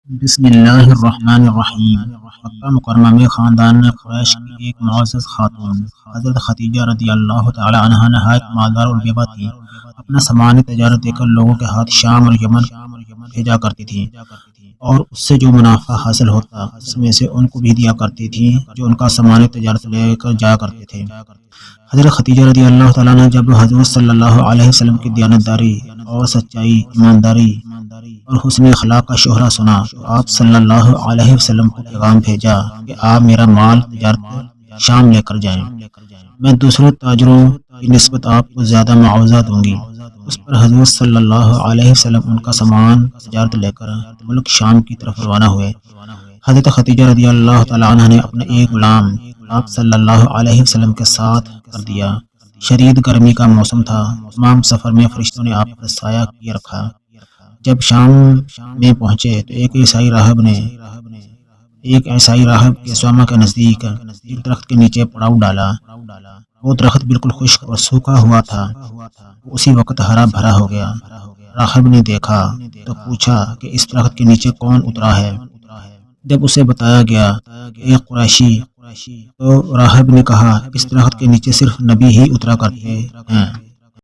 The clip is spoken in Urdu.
بسم اللہ الرحمن الرحیم۔ مکہ مکرمہ میں خاندان قریش کی ایک معزز خاتون حضرت خدیجہ رضی اللہ تعالی عنہا نہایت مالدار اور بیوہ تھی۔ اپنا سامان تجارت دے کر لوگوں کے ہاتھ شام اور یمن بھیجا کرتی تھی، اور اس سے جو منافع حاصل ہوتا اس میں سے ان کو بھی دیا کرتی تھی جو ان کا سامان تجارت لے کر جایا کرتے تھے۔ حضرت خدیجہ رضی اللہ تعالیٰ نے جب حضرت صلی اللہ علیہ وسلم کی دیانتداری اور سچائی، ایمانداری اور حسن اخلاق کا شہرہ سنا تو آپ صلی اللہ علیہ وسلم کو پیغام بھیجا کہ آپ میرا مال تجارت شام لے کر جائیں، میں دوسرے تاجروں کی نسبت آپ کو زیادہ معاوضہ دوں گی۔ اس پر حضرت صلی اللہ علیہ وسلم ان کا سامان تجارت لے کر ملک شام کی طرف روانہ ہوئے۔ حضرت خدیجہ رضی اللہ تعالیٰ عنہ نے اپنا ایک غلام آپ صلی اللہ علیہ وسلم کے ساتھ کر دیا۔ شدید گرمی کا موسم تھا، تمام سفر میں فرشتوں نے آپ پر سایہ کیے رکھا۔ جب شام میں پہنچے تو ایک عیسائی راہب کے سوما کے نزدیک ایک درخت کے نیچے پڑاؤ ڈالا۔ وہ درخت بالکل خشک اور سوکھا ہوا تھا، وہ اسی وقت ہرا بھرا ہو گیا۔ راہب نے دیکھا تو پوچھا کہ اس درخت کے نیچے کون اترا ہے؟ جب اسے بتایا گیا کہ ایک قریشی، تو راہب نے کہا اس درخت کے نیچے صرف نبی ہی اترا کرتے ہیں۔